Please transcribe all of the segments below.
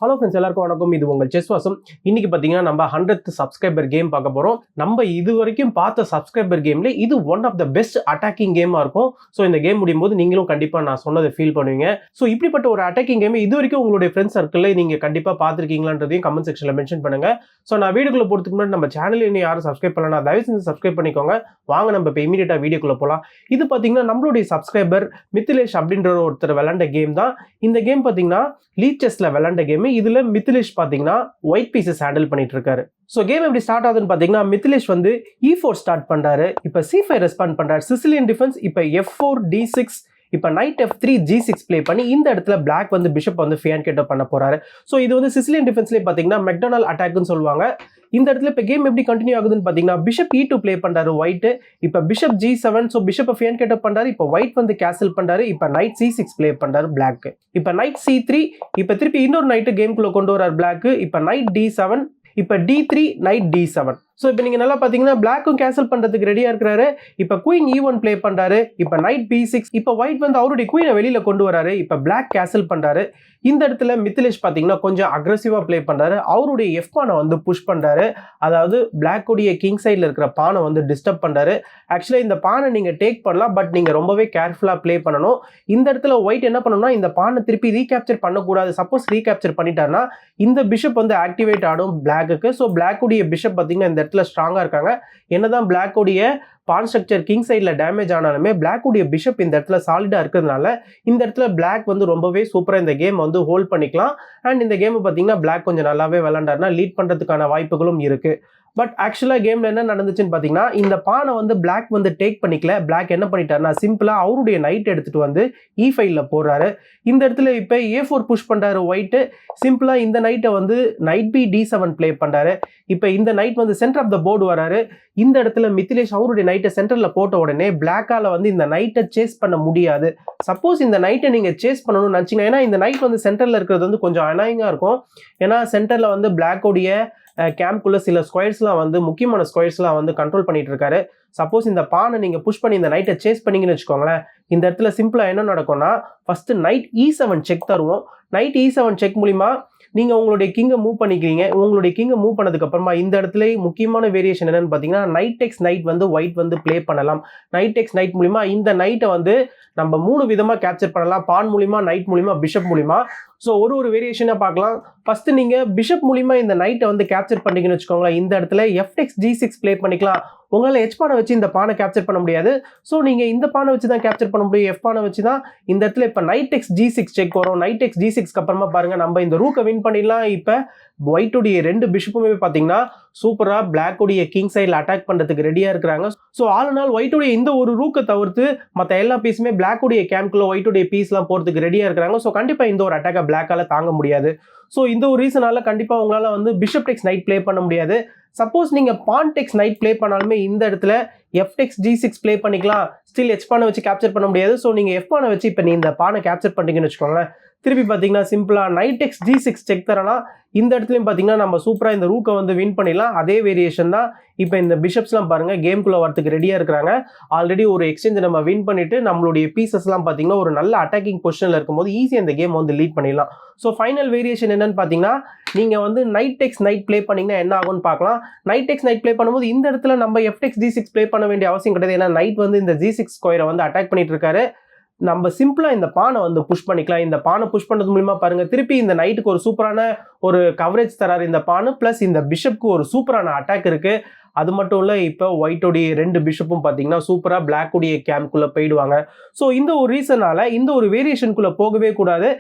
Hello friends, எல்லாருக்கும் வணக்கம். இது உங்கள் செஸ் வாசம். இன்னைக்கு பார்த்தீங்கன்னா நம்ம 100th சப்ஸ்கிரைபர் கேம் பார்க்க போகிறோம். நம்ம இது வரைக்கும் பார்த்த சப்ஸ்கிரைபர் கேம்ல இது one of the best attacking கேமாக இருக்கும். ஸோ இந்த கேம் முடியும் போது நீங்களும் கண்டிப்பாக நான் சொன்னதை ஃபீல் பண்ணுவீங்க. ஸோ இப்படிப்பட்ட ஒரு அட்டாக்கிங் கேம் இது வரைக்கும் உங்களுடைய ஃப்ரெண்ட்ஸ் சர்க்கிளில் நீங்கள் கண்டிப்பாக பார்த்துருக்கீங்களான்றதையும் கமெண்ட் செக்ஷனில் மென்ஷன் பண்ணுங்க. ஸோ நான் வீடியோக்குள்ள போகிறதுக்கு முன்னாடி நம்ம சேனல் இன்னும் யாரும் சப்ஸ்கிரைப் பண்ணலாம், தயவு செஞ்சு சப்ஸ்கிரைப் பண்ணிக்கோங்க. வாங்க நம்ம இப்போ இமீடியட்டாக வீடியோக்குள்ள போகலாம். இது பார்த்தீங்கன்னா நம்மளுடைய சப்ஸ்கிரைபர் மித்திலேஷ் அப்படின்ற ஒருத்தர் விளையாண்ட கேம் தான். இந்த கேம் பார்த்தீங்கன்னா லீக் செஸ்ல விளையாண்ட கேம். இதுல மித்திலேஷ் பாத்தீங்கன்னா ஒயிட் பீசஸ் ஹேண்டில் பண்ணிட்டு இருக்காரு. சோ கேம் எப்படி ஸ்டார்ட் ஆகுதுன்னு பாத்தீங்கன்னா மித்திலேஷ் வந்து E4 ஸ்டார்ட் பண்றாரு. இப்ப C5 ரெஸ்பாண்ட் பண்றாரு. Sicilian defence. இப்ப F4 D6. இப்ப நைட் F3 G6 பிளே பண்ணி இந்த இடத்துல பிளாக் வந்து பிஷப் வந்து ஃபியான்கேட்டோ பண்ண போறாரு. சோ இது வந்து சிசிலியன் டிஃபென்ஸ்லயே பாத்தீங்கன்னா மெக்டொனால்ட் அட்டாக்னு சொல்லுவாங்க. இந்த இடத்துல இப்ப கேம் எப்படி கண்டினியூ ஆகுதுன்னு பாத்தீங்கன்னா பிஷப் E2 பிளே பண்றாரு ஒயிட். இப்ப பிஷப் G7. சோ பிஷப் ஃபியான்கேட்டோ பண்றாரு. இப்ப ஒயிட் வந்து கேன்சல் பண்றாரு. இப்ப நைட் C6 பிளே பண்றாரு பிளாக். இப்ப நைட் C3. இப்ப திருப்பி இன்னொரு நைட் கேம்குள்ள கொண்டு வராரு பிளாக். இப்ப நைட் D7. இப்ப D3 நைட் D7. ஸோ இப்போ நீங்கள் நல்லா பார்த்தீங்கன்னா பிளாக்கும் கேன்சல் பண்ணுறதுக்கு ரெடியாக இருக்கிறாரு. இப்போ குயின் E1 பிளே பண்ணுறாரு. இப்போ நைட் B6. இப்போ ஒயிட் வந்து அவருடைய குயினை வெளியில் கொண்டு வராரு. இப்போ பிளாக் கேன்சல் பண்ணுறாரு. இந்த இடத்துல மித்திலேஷ் பார்த்தீங்கன்னா கொஞ்சம் அக்ரெசிவாக பிளே பண்ணுறாரு. அவருடைய எஃப் பானை வந்து புஷ் பண்ணுறாரு. அதாவது பிளாக்குடைய கிங் சைடில் இருக்கிற பானை வந்து டிஸ்டர்ப் பண்ணுறாரு. ஆக்சுவலாக இந்த பானை நீங்கள் டேக் பண்ணலாம், பட் நீங்கள் ரொம்பவே கேர்ஃபுல்லாக பிளே பண்ணணும். இந்த இடத்துல ஒயிட் என்ன பண்ணணும்னா இந்த பானை திருப்பி ரீகேப்சர் பண்ணக்கூடாது. சப்போஸ் ரீகேப்சர் பண்ணிட்டாருன்னா இந்த பிஷப் வந்து ஆக்டிவேட் ஆடும் பிளாக்குக்கு. ஸோ பிளாக்குடைய பிஷப் பார்த்தீங்கன்னா இந்த இடத்துல ஸ்ட்ராங்கா இருக்காங்க. என்னதான் பிளாக்குடைய பான் ஸ்ட்ரக்சர் கிங் சைட்ல டேமேஜ் ஆனாலுமே பிளாக்குடைய பிஷப் இந்த இடத்துல சாலிடா இருக்கிறதுனால இந்த இடத்துல பிளாக் வந்து ரொம்பவே சூப்பரா இந்த கேம் வந்து ஹோல்ட் பண்ணிக்கலாம். அண்ட் இந்த கேம் பார்த்தீங்கன்னா பிளாக் கொஞ்சம் நல்லாவே விளையாண்டாருன்னா லீட் பண்றதுக்கான வாய்ப்புகளும் இருக்கு. பட் ஆக்சுவலா கேம்ல என்ன நடந்துச்சுன்னு பாத்தீங்கன்னா இந்த பானை வந்து பிளாக் வந்து டேக் பண்ணிக்கல. பிளாக் என்ன பண்ணிட்டாருன்னா சிம்பிளா அவருடைய நைட் எடுத்துட்டு வந்து E5ல போடுறாரு. இந்த இடத்துல இப்ப A4 புஷ் பண்றாரு ஒயிட். சிம்பிளா இந்த நைட்டை வந்து நைட் B D7 பிளே பண்றாரு. இப்ப இந்த நைட் வந்து சென்டர் ஆஃப் த போர்டு வராரு. இந்த இடத்துல மித்திலேஷ் அவருடைய நைட்டை சென்டர்ல போட்ட உடனே பிளாக்கால வந்து இந்த நைட்டை சேஸ் பண்ண முடியாது. சப்போஸ் இந்த நைட்டை நீங்க சேஸ் பண்ணணும்னு நினைச்சீங்கன்னா, ஏன்னா இந்த நைட் வந்து சென்டர்ல இருக்கிறது வந்து கொஞ்சம் அனாயிங்கா இருக்கும். ஏன்னா சென்டர்ல வந்து பிளாக்கோடைய கேம்ப்குள்ள சில ஸ்கொயர்ஸ்லாம் வந்து முக்கியமான ஸ்கொயர்ஸ்லாம் வந்து கண்ட்ரோல் பண்ணிட்டு இருக்காரு. சப்போஸ் இந்த பானை நீங்க புஷ் பண்ணி இந்த நைட்டை சேஸ் பண்ணீங்கன்னு வச்சுக்கோங்களேன், இந்த இடத்துல சிம்பிளா என்ன நடக்கும்னா ஃபர்ஸ்ட் நைட் E7 செக் தருவோம். நைட் E7 செக் மூலியமா நீங்க உங்களுடைய கிங்கை மூவ் பண்ணிக்கிறீங்க. உங்களுடைய கிங்கை மூவ் பண்ணதுக்கு அப்புறமா இந்த இடத்துல முக்கியமான வேரியேஷன் என்னன்னு பாத்தீங்கன்னா நைட் எக்ஸ் நைட் வந்து ஒயிட் வந்து பிளே பண்ணலாம். நைட் எக்ஸ் நைட் மூலியமா இந்த நைட்டை வந்து நம்ம 3 விதமா கேப்சர் பண்ணலாம். பான் மூலியமா, நைட் மூலியமா, பிஷப் மூலியமா. ஸோ ஒரு வேரியேஷனை பார்க்கலாம். ஃபர்ஸ்ட் நீங்க பிஷப் மூலியமா இந்த நைட்டை வந்து கேப்சர் பண்ணீங்கன்னு வச்சுக்கோங்களேன், இந்த இடத்துல FX G6 பிளே பண்ணிக்கலாம். உங்களால் H பானை வச்சு இந்த பானை கேப்சர் பண்ண முடியாது. ஸோ நீங்க இந்த பானை வச்சு தான் கேப்சர் பண்ண முடியும். F பானை வச்சு தான். இந்த இடத்துல இப்போ நைட் எக்ஸ் G6 செக் வரும். நைட் எக்ஸ் G6க்கு அப்புறமா பாருங்க நம்ம இந்த ரூக்கை வின் பண்ணிடலாம். இப்போ ஒயிட்டுடைய 2 பிஷப்புமே பார்த்தீங்கன்னா சூப்பரா பிளாக்குடைய கிங் சைடில் அட்டாக் பண்றதுக்கு ரெடியா இருக்கிறாங்க. ஸோ ஆல் இன் ஆல் ஒயிட்டுடைய இந்த ஒரு ரூக்கை தவிர்த்து மற்ற எல்லா பீஸுமே பிளாக்குடைய கேம்ப்குள்ள ஒயிட்டுடைய பீஸ்லாம் போறதுக்கு ரெடியா இருக்கிறாங்க. ஸோ கண்டிப்பா இந்த ஒரு அட்டாக்கை பிளாக்கால தாங்க முடியாது. ஸோ இந்த ஒரு ரீசனால கண்டிப்பா உங்களால வந்து பிஷப் டெக்ஸ் நைட் பிளே பண்ண முடியாது. சப்போஸ் நீங்க பான் டெக்ஸ் நைட் பிளே பண்ணாலுமே இந்த இடத்துல FX G6 பிளே பண்ணிக்கலாம். ஸ்டில் H பானை வச்சு கேப்சர் பண்ண முடியாது. ஸோ நீங்க F பானை வச்சு இப்போ நீ இந்த பானை கேப்சர் பண்ணிட்டீங்கன்னு வச்சுக்கோங்களேன், திருப்பி பார்த்தீங்கன்னா சிம்பிளா நைட் எக்ஸ் G6 செக் தரலாம். இந்த இடத்துலையும் பார்த்தீங்கன்னா நம்ம சூப்பரா இந்த ரூக்கை வந்து வின் பண்ணிடலாம். அதே வேரியேஷன் தான். இப்போ இந்த பிஷப்ஸ்லாம் பாருங்க கேம்குள்ள வரதுக்கு ரெடியா இருக்கிறாங்க. ஆல்ரெடி ஒரு எக்ஸ்சேஞ்ச் நம்ம வின் பண்ணிட்டு நம்மளுடைய பீசஸ்லாம் பார்த்தீங்கன்னா ஒரு நல்ல அட்டாக்கிங் பொசிஷன்ல இருக்கும்போது ஈஸியாக இந்த கேம் வந்து லீட் பண்ணிடலாம். ஸோ ஃபைனல் வேரியேஷன் என்னன்னு பார்த்தீங்கன்னா நீங்க வந்து நைட் எக்ஸ் நைட் பிளே பண்ணீங்கன்னா என்ன ஆகும்னு பார்க்கலாம். நைட் எக்ஸ் நைட் பிளே பண்ணும்போது இந்த இடத்துல நம்ம FX G6 பிளே பண்ண வேண்டிய அவசியம் கிடையாது. ஏன்னா நைட் வந்து இந்த G6 ஸ்கொயரை வந்து அட்டாக் பண்ணிட்டு இருக்காரு. நம்ம சிம்பிளா இந்த பானை வந்து புஷ் பண்ணிக்கலாம். இந்த பானை புஷ் பண்றது மூலமா பாருங்க திருப்பி இந்த நைட்டுக்கு ஒரு சூப்பரான ஒரு கவரேஜ் தராரு இந்த பானை. பிளஸ் இந்த பிஷப்க்கு ஒரு சூப்பரான அட்டாக் இருக்கு. அது மட்டும் இல்ல இப்போ ஒயிட்டோடைய 2 பிஷப்பும் பார்த்தீங்கன்னா சூப்பரா பிளாக்குடைய கேம்ப்குள்ள போயிடுவாங்க. ஸோ இந்த ஒரு ரீசனால இந்த ஒரு வேரியேஷனுக்குள்ள போகவே கூடாது.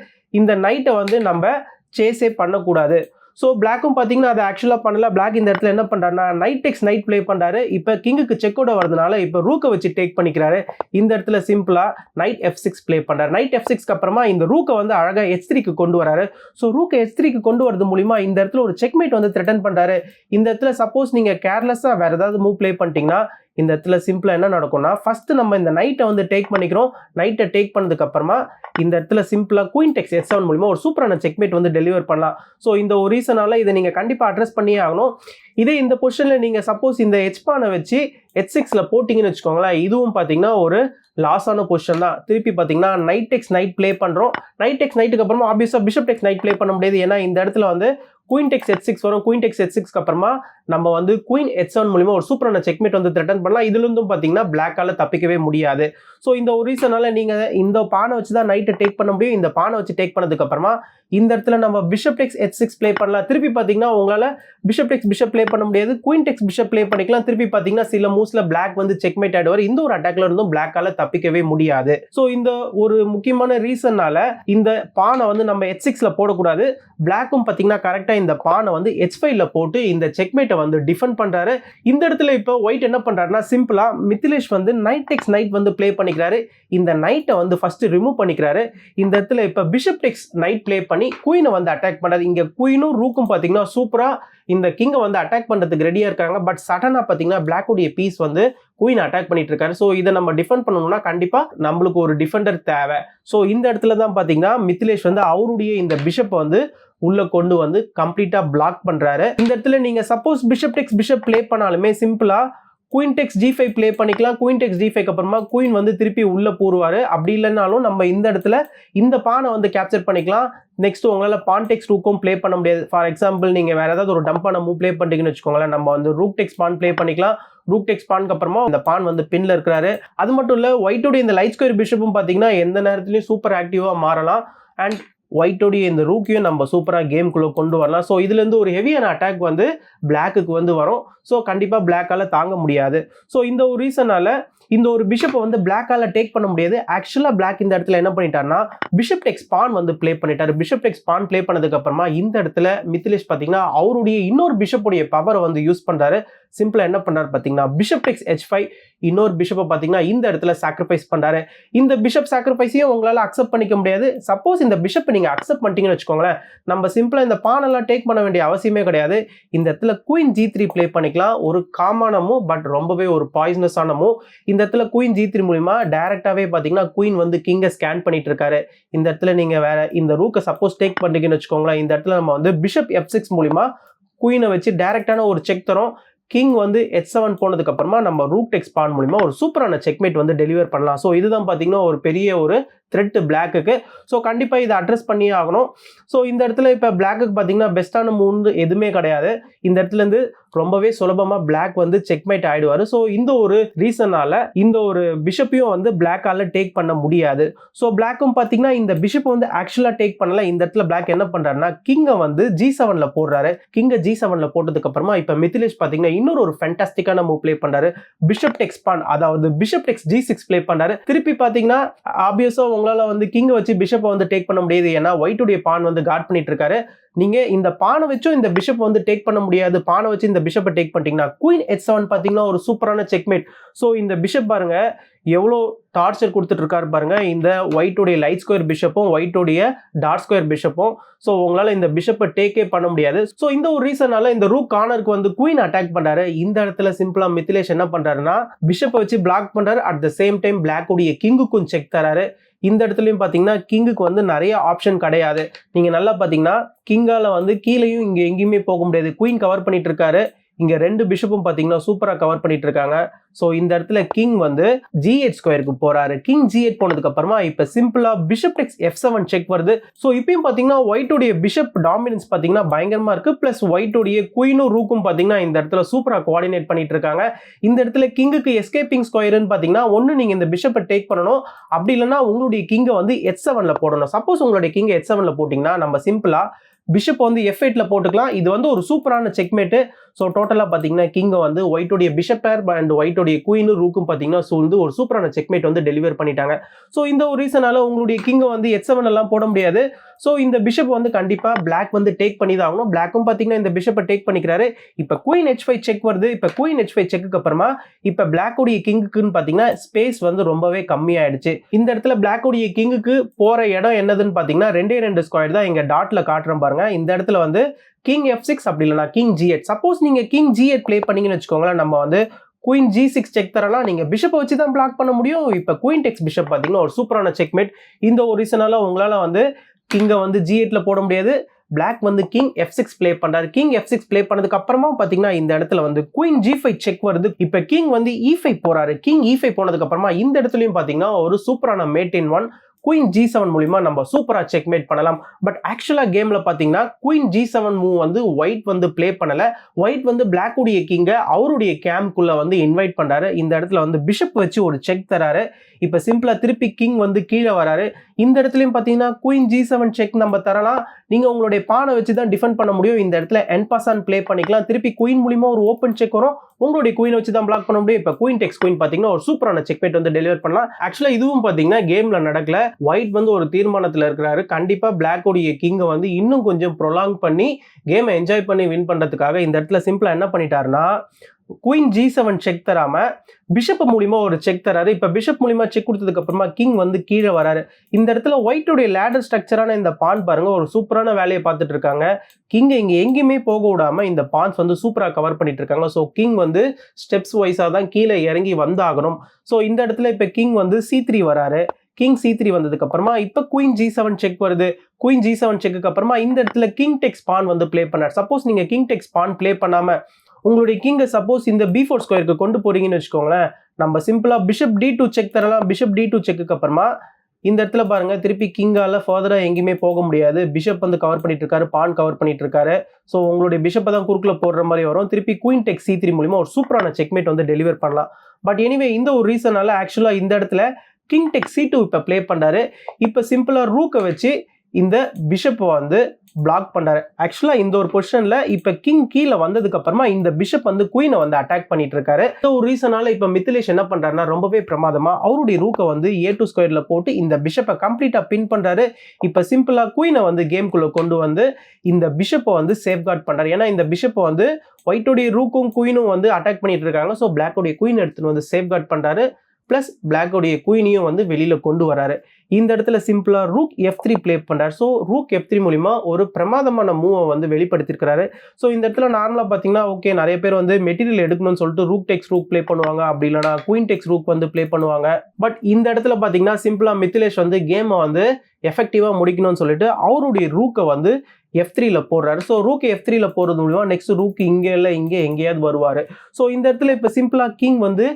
இந்த நைட்டை வந்து நம்ம சேஸே பண்ணக்கூடாது. ஸோ பிளாக்கும் பார்த்தீங்கன்னா அதை ஆக்சுவலாக பண்ணல. பிளாக் இந்த இடத்துல என்ன பண்ணுறாருன்னா நைட் எக்ஸ் நைட் பிளே பண்ணுறாரு. இப்போ கிங்குக்கு செக்கோட வரதுனால இப்போ ரூக்கை வச்சு டேக் பண்ணிக்கிறாரு. இந்த இடத்துல சிம்பிளா நைட் F6 பிளே பண்ணுறாரு. நைட் F6க்கு அப்புறமா இந்த ரூக்கை வந்து அழகாக H3க்கு கொண்டு வராரு. ஸோ ரூக்கை H3க்கு கொண்டு வரது மூலியமா இந்த இடத்துல ஒரு செக்மேட் வந்து த்ரெட்டன் பண்ணுறாரு. இந்த இடத்துல சப்போஸ் நீங்கள் கேர்லெஸ்ஸாக வேற ஏதாவது மூவ் பிளே பண்ணிட்டீங்கன்னா இந்த இடத்துல சிம்பிளா என்ன நடக்கும்னா ஃபர்ஸ்ட் நம்ம இந்த நைட்டை வந்து டேக் பண்ணிக்கிறோம். நைட்டை டேக் பண்ணதுக்கு அப்புறமா இந்த இடத்துல சிம்பிளா குயின் டெக்ஸ் h7 மூலமா ஒரு சூப்பரான செக்மேட் வந்து டெலிவர் பண்ணலாம். ஸோ இந்த ஒரு ரீசனால இதை நீங்க கண்டிப்பா அட்ரஸ் பண்ணியே ஆகணும். இதே இந்த பொசிஷன்ல நீங்க சப்போஸ் இந்த h-பானை வச்சு h6ல போட்டிங்கன்னு வச்சுக்கோங்களேன், இதுவும் பாத்தீங்கன்னா ஒரு லாஸான பொசிஷன் தான். திருப்பி பாத்தீங்கன்னா நைட் டெக்ஸ் நைட் பிளே பண்றோம். நைட் டெக்ஸ் நைட்டுக்கு அப்புறமா ஆப்வியஸா பிஷப் டெக்ஸ் நைட் பிளே பண்ண முடியாது. ஏன்னா இந்த இடத்துல வந்து குயின் டெக்ஸ் h6 வரும். குயின் டெக்ஸ் h6க்கு அப்புறமா நம்ம வந்து குயின் h7 மூலமா ஒரு சூப்பரான செக்மேட் வந்து த்ரெட்டன் பண்ணலாம். இதுல இருந்தும் பாத்தீங்கன்னா பிளாக்கால தப்பிக்கவே முடியாது. ஸோ இந்த ஒரு ரீசனால நீங்க இந்த பானை வச்சு தான் நைட்டை டேக் பண்ண முடியும். இந்த பானை வச்சு டேக் பண்ணதுக்கு அப்புறமா இந்த இடத்துல நம்ம பிஷப் டெக்ஸ் h6 பிளே பண்ணலாம். திருப்பி பாத்தீங்கன்னா உங்களால பிஷப் டெக்ஸ் பிஷப் பிளே பண்ண முடியாது. குயின் டெக்ஸ் பிஷப் பிளே பண்ணிக்கலாம். திருப்பி பாத்தீங்கன்னா சில மூவ்ஸ்ல பிளாக் வந்து செக்மேட் ஆயிடுவார். இந்த ஒரு அட்டாக்ல இருந்தும் பிளாக்கால தப்பிக்கவே முடியாது. ஸோ இந்த ஒரு முக்கியமான ரீசன்னால இந்த பானை வந்து நம்ம h6ல போடக்கூடாது. பிளாக்கும் பாத்தீங்கன்னா கரெக்டா இந்த பானை வந்து h5ல போட்டு இந்த செக்மேட்டை வந்து டிஃபெண்ட் பண்றாரு. இந்த இடத்துல இப்போ ஒயிட் என்ன பண்றாருன்னா சிம்பிளா மித்திலேஷ் வந்து நைட் டெக்ஸ் நைட் வந்து பிளே பண்ணிக்கிறாரு. இந்த நைட்டை வந்து ஃபர்ஸ்ட் ரிமூவ் பண்ணிக்கிறாரு. இந்த இடத்துல இப்போ பிஷப் டெக்ஸ் நைட் பிளே பண்ணி குயினை வந்து அட்டாக் பண்ணாரு. இங்க குயினும் ரூக்கும் பாத்தீங்கன்னா சூப்பரா இந்த கிங்கை வந்து அட்டாக் பண்றதுக்கு ரெடியா இருக்காங்க. பட் சடனா பாத்தீங்கன்னா பிளாக் உடைய பீஸ் வந்து குயின் அட்டாக் பண்ணிட்டு இருக்காரு. ஸோ இதை நம்ம டிஃபெண்ட் பண்ணணும்னா கண்டிப்பா நம்மளுக்கு ஒரு டிஃபெண்டர் தேவை. ஸோ இந்த இடத்துல தான் பாத்தீங்கன்னா மித்திலேஷ் வந்து அவருடைய இந்த பிஷப்பை வந்து உள்ள கொண்டு வந்து கம்ப்ளீட்டா பிளாக் பண்றாரு. இந்த இடத்துல நீங்க சப்போஸ் பிஷப் டெக்ஸ் பிஷப் பிளே பண்ணாலுமே சிம்பிளா குயின் டெக்ஸ் g5 பிளே பண்ணிக்கலாம். குயின் டெக்ஸ் d5 அப்புறமா குயின் வந்து திருப்பி உள்ள போடுவாரு. அப்படி இல்லைனாலும் நம்ம இந்த இடத்துல இந்த பானை வந்து கேப்சர் பண்ணிக்கலாம். நெக்ஸ்ட் உங்களால பான் டெக்ஸ் ரூக்கும் பிளே பண்ண முடியாது. ஃபார் எக்ஸாம்பிள் நீங்க வேற ஏதாவது ஒரு டம்பான மூவ் பிளே பண்ணிட்டீங்கன்னு வச்சுக்கோங்களேன், நம்ம வந்து ரூக் டெக்ஸ் பான் பிளே பண்ணிக்கலாம். ரூக் டெக்ஸ் பானுக்கு அப்புறமா இந்த பான் வந்து பின்ல இருக்கிறாரு. அது மட்டும் இல்ல ஒயிட்டோட இந்த லைட் ஸ்கொயர் பிஷப்பும் பாத்தீங்கன்னா எந்த நேரத்திலயும் சூப்பர் ஆக்டிவா மாறலாம். அண்ட் ஒயிட்டோடைய இந்த ரூக்கையும் நம்ம சூப்பரா கேம்குள்ள கொண்டு வரலாம். ஸோ இதுல இருந்து ஒரு ஹெவியான அட்டாக் வந்து பிளாக்குக்கு வந்து வரும். ஸோ கண்டிப்பா பிளாக்கால தாங்க முடியாது. ஸோ இந்த ஒரு ரீசனால இந்த ஒரு பிஷப்பை வந்து பிளாக்கால டேக் பண்ண முடியாது. ஆக்சுவலா பிளாக் இந்த இடத்துல என்ன பண்ணிட்டாருன்னா பிஷப் டெக்ஸ் பான் வந்து பிளே பண்ணிட்டாரு. பிஷப் டெக்ஸ் பான் பிளே பண்ணதுக்கு அப்புறமா இந்த இடத்துல மித்திலேஷ் பாத்தீங்கன்னா அவருடைய இன்னொரு பிஷப்புடைய பவரை வந்து யூஸ் பண்றாரு. சிம்பிளா என்ன பண்றாரு பாத்தீங்கன்னா பிஷப் டெக்ஸ் h5 இன்னொரு பிஷப்பை பாத்தீங்கன்னா இந்த இடத்துல சாக்ரிஃபைஸ் பண்றாரு. இந்த பிஷப் சாக்ரிஃபைஸையும் உங்களால அக்செப்ட் பண்ணிக்க முடியாது. சப்போஸ் இந்த பிஷப்பை நீங்க அக்செப்ட் பண்ணிட்டீங்கன்னு வச்சுக்கோங்களேன், நம்ம சிம்பிளா இந்த பானெல்லாம் டேக் பண்ண வேண்டிய அவசியமே கிடையாது. இந்த இடத்துல குயின் g3 பிளே பண்ணிக்கலாம். ஒரு காமான மூவ், பட் ரொம்பவே ஒரு பாய்சனஸான மூவ். இந்த இடத்துல குயின் g3 மூலமா டைரக்டாவே பாத்தீங்கன்னா குயின் வந்து கிங்கை ஸ்கேன் பண்ணிட்டு இருக்காரு. இந்த இடத்துல நீங்க வேற இந்த ரூக்கை சப்போஸ் டேக் பண்றீங்கன்னு வச்சுக்கோங்களேன், இந்த இடத்துல நம்ம வந்து பிஷப் f6 மூலமா குயினை வச்சு டைரக்டான ஒரு செக் தரோம். கிங் வந்து h7 போனதுக்கு அப்புறமா நம்ம ரூக் டெக்ஸ் பான் மூலமா ஒரு சூப்பரான செக்மேட் வந்து டெலிவர் பண்ணலாம். ஸோ இதுதான் பாத்தீங்கன்னா ஒரு பெரிய ஒரு த்ரெட் பிளாக்குக்கு. ஸோ கண்டிப்பா இதை அட்ரஸ் பண்ணியே ஆகணும். ஸோ இந்த இடத்துல இப்போ பிளாக்குக்கு பாத்தீங்கன்னா பெஸ்டான மூவ் எதுவுமே கிடையாது. இந்த இடத்துல இருந்து ரொம்பவே சுலபமா பிளாக் வந்து செக்மேட் ஆயிடுவாரு. ஸோ இந்த ஒரு ரீசனால இந்த ஒரு பிஷப்பையும் வந்து பிளாக்கால டேக் பண்ண முடியாது. ஸோ பிளாக்கும் பாத்தீங்கன்னா இந்த பிஷப் வந்து ஆக்சுவலா டேக் பண்ணல. இந்த இடத்துல பிளாக் என்ன பண்றாருன்னா கிங்கை வந்து g7ல போடுறாரு. கிங்கை g7ல போட்டதுக்கு அப்புறமா இப்ப மித்திலேஷ் பாத்தீங்கன்னா இன்னொரு ஒரு ஃபேண்டாஸ்டிக்கான மூவ் பிளே பண்றாரு. பிஷப் டெக்ஸ் பான், அதாவது பிஷப் டெக்ஸ் g6 பிளே பண்றாரு. திருப்பி பாத்தீங்கன்னா ஆப்வியஸா உங்களால வந்து கிங்கை வச்சு பிஷப்பை வந்து டேக் பண்ண முடியாது. ஏன்னா ஒயிட்டுடைய பான் வந்து கார்ட் பண்ணிட்டு இருக்காரு. நீங்க இந்த பானை வச்சும் இந்த பிஷப் வந்து டேக் பண்ண முடியாது. பானை வச்சு இந்த பிஷப்பை டேக் பண்ணிட்டீங்கன்னா குயின் h7 பாத்தீங்கன்னா ஒரு சூப்பரான செக்மேட். ஸோ இந்த பிஷப் பாருங்க எவ்வளோ டார்ச்சர் கொடுத்துட்டு இருக்காரு பாருங்க, இந்த ஒயிட்டோடைய லைட் ஸ்கொயர் பிஷப்பும் ஒயிட்டோடைய டார்க் ஸ்கொயர் பிஷப்பும். ஸோ உங்களால இந்த பிஷப்பை டேக்கே பண்ண முடியாது. ஸோ இந்த ஒரு ரீசனால இந்த ரூக் கார்னருக்கு வந்து குயின் அட்டாக் பண்றாரு. இந்த இடத்துல சிம்பிளா மித்திலேஷ் என்ன பண்றாருன்னா பிஷப்பை வச்சு பிளாக் பண்றாரு. At the same time block உடைய கிங்குக்கும் செக் தராரு. இந்த இடத்துலயும் பாத்தீங்கன்னா கிங்குக்கு வந்து நிறைய ஆப்ஷன் கிடையாது. நீங்க நல்லா பாத்தீங்கன்னா கிங்கால வந்து கீழேயும் இங்க எங்கேயுமே போக முடியாது. குயின் கவர் பண்ணிட்டு இருக்காரு. இங்க ரெண்டு பிஷப்பும் பாத்தீங்கன்னா சூப்பரா கவர் பண்ணிட்டு இருக்காங்க. சோ இந்த இடத்துல கிங் வந்து g8 ஸ்கொயருக்கு போறாரு. கிங் g8 போனதுக்கு அப்புறமா இப்ப சிம்பிளா பிஷப் டெக்ஸ் f7 செக் வருது. சோ இப்பயும் பாத்தீங்கன்னா ஒயிட்டோடைய பிஷப் டாமினன்ஸ் பாத்தீங்கன்னா பயங்கரமா இருக்கு. பிளஸ் ஒயிட்டோடைய குயினும் ரூக்கும் பாத்தீங்கன்னா இந்த இடத்துல சூப்பரா கோஆர்டினேட் பண்ணிட்டு இருக்காங்க. இந்த இடத்துல கிங்குக்கு எஸ்கேப்பிங் ஸ்கொயர்னு பாத்தீங்கன்னா ஒன்னு நீங்க இந்த பிஷப்பை டேக் பண்ணணும், அப்படி இல்லைன்னா உங்களுடைய கிங்கை வந்து h7ல போடணும். சப்போஸ் உங்களுடைய கிங்கை h7ல போட்டீங்கன்னா நம்ம சிம்பிளா பிஷப் வந்து f8ல போட்டுக்கலாம். இது வந்து ஒரு சூப்பரான செக்மேட். ஸோ டோட்டலாக பார்த்தீங்கன்னா கிங்கை வந்து ஒயிட்டோடைய பிஷப் பேர் அண்ட் ஒயிட்டோடைய குயின் ரூக்கும் பார்த்தீங்கன்னா சூழ்ந்து ஒரு சூப்பரான செக்மேட் வந்து டெலிவர் பண்ணிட்டாங்க. ஸோ இந்த ஒரு ரீசனால உங்களுடைய கிங்கை வந்து h7 எல்லாம் போட முடியாது. ஸோ இந்த பிஷப் வந்து கண்டிப்பா பிளாக் வந்து டேக் பண்ணி தான் ஆகணும். பிளாக்கும் பார்த்தீங்கன்னா இந்த பிஷப்பை டேக் பண்ணிக்கிறாரு. இப்போ குயின் h5 செக் வருது. இப்போ குயின் h5 செக்குக்கு அப்புறமா இப்போ பிளாக்குடைய கிங்குக்குன்னு பார்த்தீங்கன்னா ஸ்பேஸ் வந்து ரொம்பவே கம்மியாயிடுச்சு. இந்த இடத்துல பிளாக்குடைய கிங்குக்கு போற இடம் என்னதுன்னு பார்த்தீங்கன்னா ரெண்டு ஸ்கொயர் தான் இங்க டாட்ல காட்டுறேன் பாருங்க. இந்த இடத்துல வந்து கிங் f6 அப்படி இல்லைனா கிங் g8. சப்போஸ் நீங்க கிங் g8 பிளே பண்ணீங்கன்னு வச்சுக்கோங்களேன், நம்ம வந்து குயின் G6 செக் தரலாம், நீங்க பிஷப்பை வச்சு தான் பிளாக் பண்ண முடியும். இப்போ குயின் டெக்ஸ் பிஷப் பார்த்தீங்கன்னா ஒரு சூப்பரான செக்மேட். இந்த ஒரு ரீசனால உங்களால வந்து கிங்கை வந்து G8ல போட முடியாது. பிளாக் வந்து கிங் F6 ப்ளே பண்றாரு. கிங் F6 ப்ளே பண்ணதுக்கு அப்புறமா பாத்தீங்கன்னா இந்த இடத்துல வந்து குயின் G5 செக் வருது. இப்ப கிங் வந்து E5 போறாரு. கிங் E5 போனதுக்கு அப்புறமா இந்த இடத்துலயும் பாத்தீங்கன்னா ஒரு சூப்பரான made in one queen G7 மூலமா நம்ம சூப்பரா செக்மேட் பண்ணலாம். பட் ஆக்சுவலா கேம்ல பாத்தீங்கன்னா குயின் G7 மூவ் வந்து ஒயிட் வந்து ப்ளே பண்ணல. ஒயிட் வந்து பிளாக் உடைய கிங்க அவருடைய கேம்ப்குள்ள வந்து இன்வைட் பண்றாரு. இந்த இடத்துல வந்து பிஷப் வச்சு ஒரு செக் தராரு. இப்ப சிம்பிளா திருப்பி கிங் வந்து கீழே வராரு. இந்த இடத்துலயும் பாத்தீங்கன்னா குயின் G7 செக் நம்ம தரலாம். நீங்க உங்களுடைய பானை வச்சு தான் டிஃபெண்ட் பண்ண முடியும். இந்த இடத்துல என் பாஸ் ஆன் ப்ளே பண்ணிக்கலாம். திருப்பி குயின் மூலமா ஒரு ஓப்பன் செக் வரும். உங்களுடைய குயினை வச்சு தான் பிளாக் பண்ண முடியும். இப்ப குயின் டெக்ஸ் குயின் பாத்தீங்கன்னா ஒரு சூப்பரான செக்மேட் வந்து டெலிவர் பண்ணலாம். ஆக்சுவலா இதுவும் பாத்தீங்கன்னா கேம்ல நடக்கல. ஒயிட் வந்து ஒரு தீர்மானத்துல இருக்கிறாரு. கண்டிப்பா பிளாக் உடைய கிங்கை வந்து இன்னும் கொஞ்சம் ப்ரொலாங் பண்ணி கேமை என்ஜாய் பண்ணி வின் பண்றதுக்காக இந்த இடத்துல சிம்பிளா என்ன பண்ணிட்டாருன்னா குயின் G7 செக் தராம பிஷப் மூலியமா ஒரு செக் தராரு. இப்ப பிஷப் மூலியமா செக் கொடுத்ததுக்கு அப்புறமா கிங் வந்து கீழே வராரு. இந்த இடத்துல ஒயிட்டுடைய லேடர் ஸ்ட்ரக்சரான இந்த பான் பாருங்க ஒரு சூப்பரான வேலையை பார்த்துட்டு இருக்காங்க. கிங் இங்க எங்கேயுமே போக விடாம இந்த பான்ஸ் வந்து சூப்பரா கவர் பண்ணிட்டு இருக்காங்க. ஸோ கிங் வந்து ஸ்டெப்ஸ் வைஸா தான் கீழே இறங்கி வந்தாகணும். ஸோ இந்த இடத்துல இப்ப கிங் வந்து C3 வராரு. கிங் C3 வந்ததுக்கு அப்புறமா இப்ப குயின் G7 செக் வருது. குயின் G7 செக்குக்கு அப்புறமா இந்த இடத்துல கிங் டெக்ஸ் பான் வந்து ப்ளே பண்ணார். சப்போஸ் நீங்க கிங் டெக்ஸ் பான் ப்ளே பண்ணாம உங்களுடைய கிங்கை சப்போஸ் இந்த B4 ஸ்கொயருக்கு கொண்டு போறீங்கன்னு வச்சுக்கோங்களேன், நம்ம சிம்பிளா பிஷப் D2 செக் தரலாம். பிஷப் D2 செக்குக்கு அப்புறமா இந்த இடத்துல பாருங்க திருப்பி கிங்கால ஃபர்தரா எங்கேயுமே போக முடியாது. பிஷப் வந்து கவர் பண்ணிட்டு இருக்காரு, பான் கவர் பண்ணிட்டு இருக்காரு. ஸோ உங்களுடைய பிஷப்பை தான் குறுக்குல போடுற மாதிரி வரும். திருப்பி குயின் டெக்ஸ் C3 மூலமா ஒரு சூப்பரான செக்மேட் வந்து டெலிவர் பண்ணலாம். பட் எனிவே இந்த ஒரு ரீசனால ஆக்சுவலா இந்த இடத்துல கிங் டெக்ஸ் C2 இப்ப ப்ளே பண்றாரு. இப்ப சிம்பிளா ரூக்கை வச்சு இந்த பிஷப்பை வந்து பிளாக் பண்றாரு. ஆக்சுவலா இந்த ஒரு பொசிஷன்ல இப்ப கிங் கீழே வந்ததுக்கு அப்புறமா இந்த பிஷப் வந்து குயினை வந்து அட்டாக் பண்ணிட்டு இருக்காரு. ஒரு ரீசனால இப்ப மித்திலேஷ் என்ன பண்றாருன்னா ரொம்பவே பிரமாதமா அவருடைய ரூக்கை வந்து A2 ஸ்கொயர்ல போட்டு இந்த பிஷப்பை கம்ப்ளீட்டா பின் பண்றாரு. இப்ப சிம்பிளா குயினை வந்து கேம்குள்ள கொண்டு வந்து இந்த பிஷப்பை வந்து சேஃப்கார்ட் பண்றாரு. ஏன்னா இந்த பிஷப்பை வந்து ஒயிட்டோடைய ரூக்கும் குயினும் வந்து அட்டாக் பண்ணிட்டு இருக்காங்க. ஸோ பிளாக்கோடைய குயின் எடுத்துட்டு வந்து சேஃப்கார்ட் பண்றாரு. பிளஸ் பிளாக்கோடைய குயினையும் வந்து வெளியில கொண்டு வராரு. இந்த இடத்துல சிம்பிளா ரூக் F3 ப்ளே பண்றாரு. ஸோ ரூக் F3 மூலியமா ஒரு பிரமாதமான மூவை வந்து வெளிப்படுத்திருக்கிறாரு. ஸோ இந்த இடத்துல நார்மலா பாத்தீங்கன்னா ஓகே நிறைய பேர் வந்து மெட்டீரியல் எடுக்கணும்னு சொல்லிட்டு ரூக் டெக்ஸ் ரூக் ப்ளே பண்ணுவாங்க. அப்படி இல்லைனா குயின் டெக்ஸ் ரூக் வந்து ப்ளே பண்ணுவாங்க. பட் இந்த இடத்துல பாத்தீங்கன்னா சிம்பிளா மித்திலேஷ் வந்து கேமை வந்து எஃபெக்டிவா முடிக்கணும்னு சொல்லிட்டு அவருடைய ரூக்கை வந்து F3ல போடுறாரு. ஸோ ரூக் F3ல போறது மூலியமா நெக்ஸ்ட் ரூக் இங்கே இல்லை இங்கே எங்கேயாவது வருவாரு. ஸோ இந்த இடத்துல இப்ப சிம்பிளா கிங் வந்து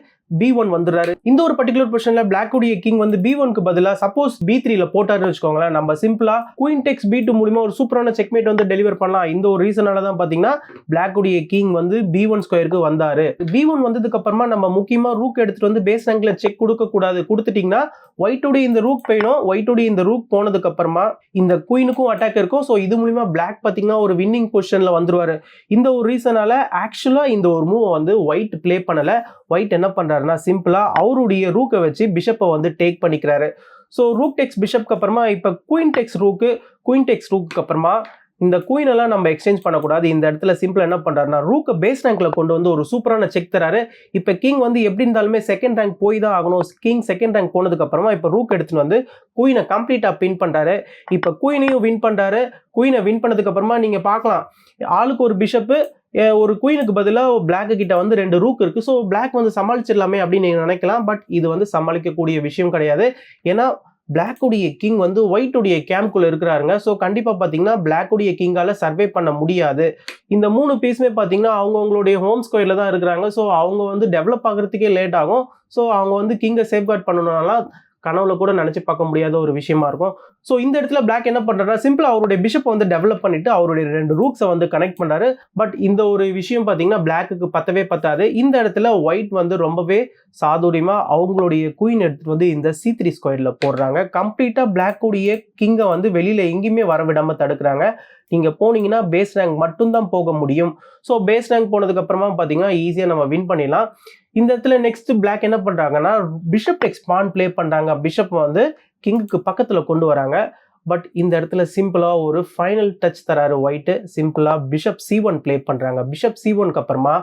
B1 வந்துடுறாரு. இந்த ஒரு பர்டிகுலர் பொசிஷன்ல பிளாக் உடைய கிங் வந்து B1க்கு பதிலா சப்போஸ் B3ல போட்டாருன்னு வச்சுக்கோங்களேன், நம்ம சிம்பிளா குயின் டெக்ஸ் B2 மூலமா ஒரு சூப்பரான செக்மேட் வந்து டெலிவர் பண்ணலாம். இந்த ஒரு ரீசனால தான் பாத்தீங்கன்னா பிளாக் உடைய கிங் வந்து B1 ஸ்கொயருக்கு வந்தாரு. B1 வந்ததுக்கு அப்புறமா நம்ம முக்கியமா ரூக் எடுத்துட்டு வந்து பேஸ் ரேங்க்ல செக் கொடுக்க கூடாது. கொடுத்துட்டீங்கன்னா ஒயிட்டுடைய இந்த ரூக் போயிடும். ஒயிட்டுடைய இந்த ரூக் போனதுக்கு அப்புறமா இந்த குயினுக்கும் அட்டாக் இருக்கும். ஸோ இது மூலமா பிளாக் பாத்தீங்கன்னா ஒரு வின்னிங் பொசிஷன்ல வந்துருவாரு. இந்த ஒரு ரீசனால ஆக்சுவலா இந்த ஒரு மூவ் வந்து ஒயிட் ப்ளே பண்ணல. ஒயிட் என்ன பண்றாருன்னா சிம்பிளா அவருடைய ரூக்கை வச்சு பிஷப்பை வந்து டேக் பண்ணிக்கிறாரு. ஸோ ரூக் டெக்ஸ் பிஷப்க்கு அப்புறமா இப்ப குயின் டெக்ஸ் ரூக்கு குயின் டெக்ஸ் ரூக்கு அப்புறமா இந்த குயின் எல்லாம் நம்ம எக்ஸ்சேஞ்ச் பண்ணக்கூடாது. இந்த இடத்துல சிம்பிளா என்ன பண்றாருன்னா ரூக்கை பேஸ் ரேங்க்ல கொண்டு வந்து ஒரு சூப்பரான செக் தராரு. இப்ப கிங் வந்து எப்படி இருந்தாலுமே செகண்ட் ரேங்க் போய் தான் ஆகணும். கிங் செகண்ட் ரேங்க் போனதுக்கு அப்புறமா இப்ப ரூக் எடுத்துட்டு வந்து குயினை கம்ப்ளீட்டா பின் பண்றாரு. இப்ப குயினையும் வின் பண்றாரு. குயினை வின் பண்ணதுக்கு அப்புறமா நீங்க பார்க்கலாம் ஆளுக்கு ஒரு பிஷப்பு ஒரு குயினுக்கு பதிலாக பிளாக்கு கிட்ட வந்து 2 ரூக் இருக்கு. ஸோ பிளாக் வந்து சமாளிச்சிடலாமே அப்படின்னு நீங்க நினைக்கலாம். பட் இது வந்து சமாளிக்கக்கூடிய விஷயம் கிடையாது. ஏன்னா பிளாக் உடைய கிங் வந்து ஒயிட் உடைய கேம்ப்குள்ள இருக்கிறாருங்க. ஸோ கண்டிப்பா பாத்தீங்கன்னா பிளாக் உடைய கிங்கால சர்வே பண்ண முடியாது. இந்த 3 பீஸுமே பாத்தீங்கன்னா அவங்களுடைய ஹோம் ஸ்கொயர்ல தான் இருக்கிறாங்க. ஸோ அவங்க வந்து டெவலப் ஆகிறதுக்கே லேட் ஆகும். ஸோ அவங்க வந்து கிங்கை சேஃப்கார்ட் பண்ணணும்னால கனவுல கூட நினைச்சு பார்க்க முடியாத ஒரு விஷயமா இருக்கும். ஸோ இந்த இடத்துல பிளாக் என்ன பண்றாருன்னா சிம்பிளா அவருடைய பிஷப் வந்து டெவலப் பண்ணிட்டு அவருடைய 2 ரூக்ஸை வந்து கனெக்ட் பண்றாரு. பட் இந்த ஒரு விஷயம் பாத்தீங்கன்னா பிளாக்கு பத்தவே பத்தாது. இந்த இடத்துல ஒயிட் வந்து ரொம்பவே சாதுரியமா அவங்களுடைய குயின் எடுத்துட்டு வந்து இந்த C3 ஸ்கொயர்ல போடுறாங்க. கம்ப்ளீட்டா பிளாக் உடைய கிங்கை வந்து வெளியில எங்கேயுமே வரவிடாம தடுக்கிறாங்க. நீங்க போனீங்கன்னா பேஸ் ரேங்க் மட்டும் தான் போக முடியும். ஸோ பேஸ் ரேங்க் போனதுக்கு அப்புறமா பாத்தீங்கன்னா ஈஸியா நம்ம வின் பண்ணிடலாம். இந்த இடத்துல நெக்ஸ்ட் பிளாக் என்ன பண்றாங்கன்னா பிஷப் டெக்ஸ் பான் ப்ளே பண்றாங்க. பிஷப் வந்து கிங்குக்கு பக்கத்துல கொண்டு வராங்க. பட் இந்த இடத்துல சிம்பிளா ஒரு ஃபைனல் டச் தராரு ஒயிட். சிம்பிளா பிஷப் C1 ப்ளே பண்றாங்க. பிஷப் C1க்கு அப்புறமா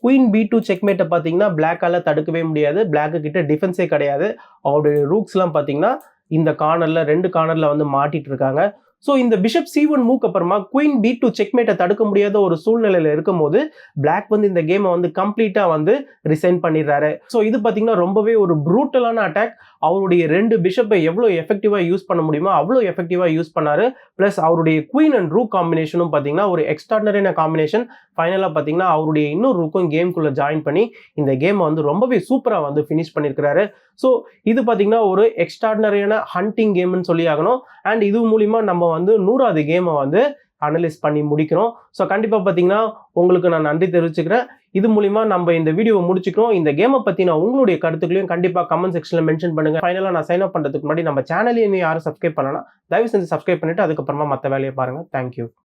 குயின் B2 செக்மேட்டை பாத்தீங்கன்னா பிளாக்கால தடுக்கவே முடியாது. பிளாக்கு கிட்ட டிஃபென்ஸே கிடையாது. அவருடைய ரூக்ஸ் எல்லாம் பாத்தீங்கன்னா இந்த கார்னர்ல 2 கார்னர்ல வந்து மாட்டிட்டு இருக்காங்க. ஸோ இந்த பிஷப் C1 மூவ்க்கு அப்புறமா குயின் B2 செக்மேட்டை தடுக்க முடியாத ஒரு சூழ்நிலையில இருக்கும்போது பிளாக் வந்து இந்த கேமை வந்து கம்ப்ளீட்டா வந்து ரிசைன் பண்ணிடுறாரு. ஸோ இது பார்த்தீங்கன்னா ரொம்பவே ஒரு ப்ரூட்டலான அட்டாக். அவருடைய 2 பிஷப்பை எவ்வளோ எஃபெக்டிவா யூஸ் பண்ண முடியுமோ அவ்வளோ எஃபெக்டிவா யூஸ் பண்ணாரு. பிளஸ் அவருடைய குயின் அண்ட் ரூக் காம்பினேஷனும் பார்த்தீங்கன்னா ஒரு எக்ஸ்ட்ராடனரியான காம்பினேஷன். ஃபைனலாக பார்த்தீங்கன்னா அவருடைய இன்னொரு ரூக்கும் கேம்குள்ள ஜாயின் பண்ணி இந்த கேமை வந்து ரொம்பவே சூப்பராக வந்து ஃபினிஷ் பண்ணியிருக்கிறாரு. ஸோ இது பார்த்தீங்கன்னா ஒரு எக்ஸ்ட்ராடனரியான ஹண்டிங் கேம்னு சொல்லி ஆகணும். அண்ட் இது மூலிமா நம்ம வந்து 100வது கேமை வந்து அனலைஸ் பண்ணி முடிக்கிறோம். ஸோ கண்டிப்பாக பார்த்தீங்கன்னா உங்களுக்கு நான் நன்றி தெரிவிச்சுக்கிறேன். இது மூலிமா நம்ம இந்த வீடியோவை முடிச்சுக்கிறோம். இந்த கேமை பற்றின உங்களுடைய கருத்துக்களையும் கண்டிப்பாக கமெண்ட் செக்ஷனில் மென்ஷன் பண்ணுங்கள். ஃபைனலாக நான் சைன் அப் பண்ணுறதுக்கு முன்னாடி நம்ம சேனலையும் இன்னும் யாரும் சப்ஸ்கிரைப் பண்ணலாம், தயவு செஞ்சு சப்ஸ்கிரைப் பண்ணிவிட்டு அதுக்கப்புறமா மற்ற வேலையை பாருங்கள். தேங்க்யூ.